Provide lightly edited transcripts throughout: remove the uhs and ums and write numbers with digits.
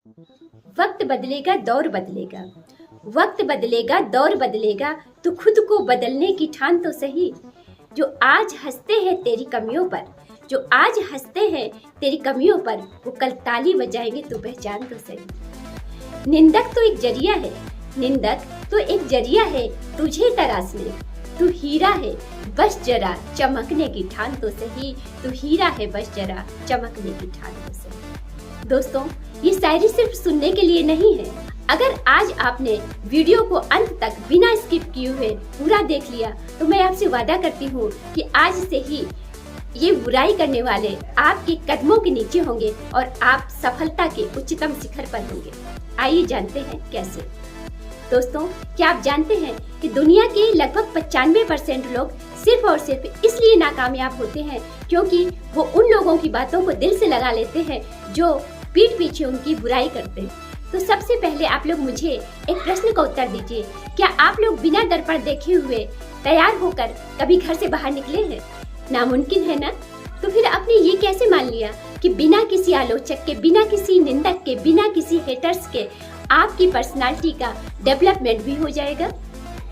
वक्त बदलेगा, दौर बदलेगा। वक्त बदलेगा, दौर बदलेगा, तो खुद को बदलने की ठान तो सही। जो आज हंसते हैं तेरी कमियों पर, जो आज हंसते हैं तेरी कमियों पर, वो कल ताली बजाएंगे तो पहचान तो सही। निंदक तो एक जरिया है, निंदक तो एक जरिया है तुझे तराशने। तू हीरा है बस जरा चमकने की ठान तो सही। तू हीरा है बस जरा चमकने की ठान तो सही। दोस्तों, ये शायरी सिर्फ सुनने के लिए नहीं है। अगर आज आपने वीडियो को अंत तक बिना स्किप किए हुए पूरा देख लिया तो मैं आपसे वादा करती हूँ कि आज से ही ये बुराई करने वाले आपके कदमों के नीचे होंगे और आप सफलता के उच्चतम शिखर पर होंगे। आइए जानते हैं कैसे। दोस्तों, क्या आप जानते हैं कि दुनिया के लगभग 95% लोग सिर्फ और सिर्फ इसलिए नाकामयाब होते हैं क्योंकि वो उन लोगों की बातों को दिल से लगा लेते हैं जो पीठ पीछे उनकी बुराई करते हैं। तो सबसे पहले आप लोग मुझे एक प्रश्न का उत्तर दीजिए। क्या आप लोग बिना दर्पण देखे हुए तैयार होकर कभी घर से बाहर निकले हैं? नामुमकिन है ना? तो फिर आपने ये कैसे मान लिया कि बिना किसी आलोचक के, बिना किसी निंदक के, बिना किसी हेटर्स के आपकी पर्सनालिटी का डेवलपमेंट भी हो जाएगा?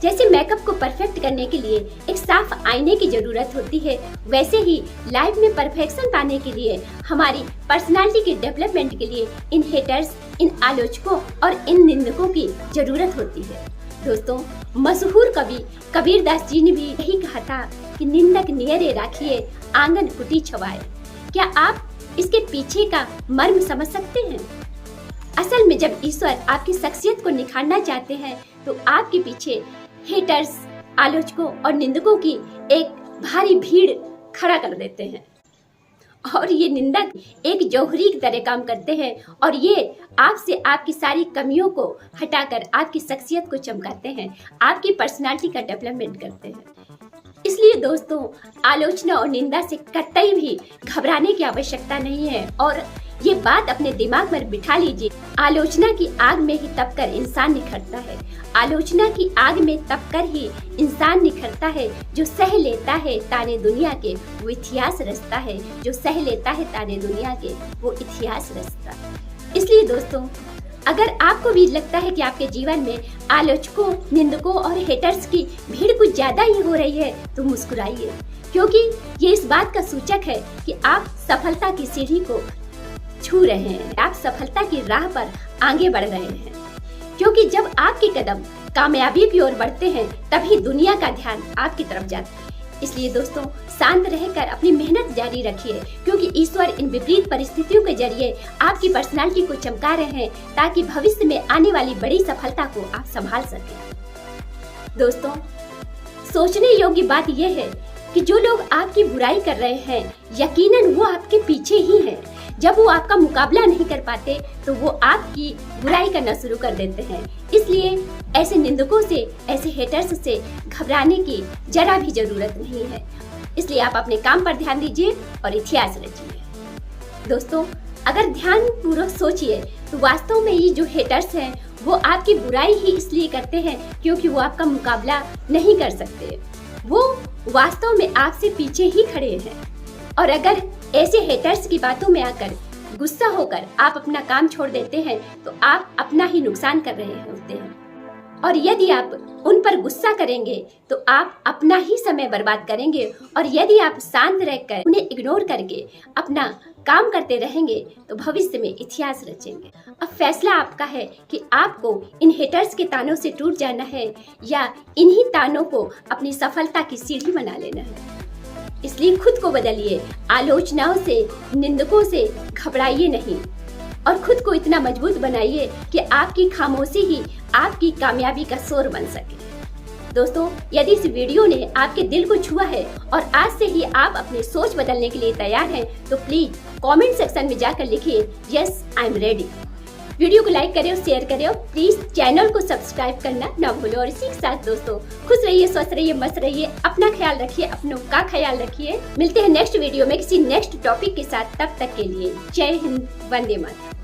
जैसे मेकअप को परफेक्ट करने के लिए एक साफ आईने की जरूरत होती है, वैसे ही लाइफ में परफेक्शन पाने के लिए हमारी पर्सनालिटी के डेवलपमेंट के लिए इन हेटर्स, इन आलोचकों और इन निंदकों की जरूरत होती है। दोस्तों, मशहूर कवि कबीर दास जी ने भी यही कहा था कि निंदक नियरे राखिए आंगन कुटी छवाए। क्या आप इसके पीछे का मर्म समझ सकते हैं? असल में जब ईश्वर आपकी शख्सियत को निखारना चाहते हैं तो आपके पीछे हेटर्स, आलोचकों और निंदकों की एक भारी भीड़ खड़ा कर देते हैं। और ये निंदक एक जौहरी की तरह काम करते हैं और ये आपसे आपकी सारी कमियों को हटाकर आपकी शख्सियत को चमकाते हैं, आपकी पर्सनालिटी का डेवलपमेंट करते हैं। इसलिए दोस्तों, आलोचना और निंदा से कतई भी घबराने की आवश्यकता नहीं है और ये बात अपने दिमाग में बिठा लीजिए। आलोचना की आग में ही तपकर इंसान निखरता है। आलोचना की आग में तपकर ही इंसान निखरता है। जो सह लेता है ताने दुनिया के वो इतिहास रचता है। जो सह लेता है ताने दुनिया के वो इतिहास रचता है। इसलिए दोस्तों, अगर आपको भी लगता है कि आपके जीवन में आलोचकों, निंदकों और हेटर्स की भीड़ कुछ ज्यादा ही हो रही है तो मुस्कुराइए, क्योंकि ये इस बात का सूचक है कि आप सफलता की सीढ़ी को छू रहे हैं, आप सफलता की राह पर आगे बढ़ रहे हैं। क्योंकि जब आपके कदम कामयाबी की ओर बढ़ते हैं तभी दुनिया का ध्यान आपकी तरफ जाता है। इसलिए दोस्तों, शांत रहकर अपनी मेहनत जारी रखिए, क्योंकि ईश्वर इन विपरीत परिस्थितियों के जरिए आपकी पर्सनालिटी को चमका रहे हैं ताकि भविष्य में आने वाली बड़ी सफलता को आप संभाल सकें। दोस्तों, सोचने योग्य बात यह है कि जो लोग आपकी बुराई कर रहे हैं यकीनन वो आपके पीछे ही हैं। जब वो आपका मुकाबला नहीं कर पाते तो वो आपकी बुराई करना शुरू कर देते हैं। इसलिए ऐसे निंदकों से, ऐसे हेटर्स से घबराने की जरा भी जरूरत नहीं है। इसलिए आप अपने काम पर ध्यान दीजिए और इतिहास रचिए। दोस्तों, अगर ध्यान पूर्वक सोचिए तो वास्तव में ये जो हेटर्स हैं वो आपकी बुराई ही इसलिए करते हैं क्योंकि वो आपका मुकाबला नहीं कर सकते। वो वास्तव में आपसे पीछे ही खड़े हैं। और अगर ऐसे हेटर्स की बातों में आकर गुस्सा होकर आप अपना काम छोड़ देते हैं तो आप अपना ही नुकसान कर रहे होते हैं। और यदि आप उन पर गुस्सा करेंगे तो आप अपना ही समय बर्बाद करेंगे। और यदि आप शांत रहकर उन्हें इग्नोर करके अपना काम करते रहेंगे तो भविष्य में इतिहास रचेंगे। अब फैसला आपका है कि आपको इन हेटर्स के तानों से टूट जाना है या इन्हीं तानों को अपनी सफलता की सीढ़ी बना लेना है। इसलिए खुद को बदलिए, आलोचनाओं से, निंदकों से घबराइए नहीं और खुद को इतना मजबूत बनाइए कि आपकी खामोशी ही आपकी कामयाबी का शोर बन सके। दोस्तों, यदि इस वीडियो ने आपके दिल को छुआ है और आज से ही आप अपनी सोच बदलने के लिए तैयार हैं तो प्लीज कमेंट सेक्शन में जाकर लिखिए yes I am ready. Video को लाइक करें और शेयर करें और प्लीज चैनल को सब्सक्राइब करना ना भूलो। और इसी के साथ दोस्तों, खुश रहिए, स्वस्थ रहिए, मस्त रहिए, अपना ख्याल रखिए, अपनों का ख्याल रखिए। मिलते हैं नेक्स्ट वीडियो में किसी नेक्स्ट टॉपिक के साथ। तब तक के लिए जय हिंद, वंदे मातरम।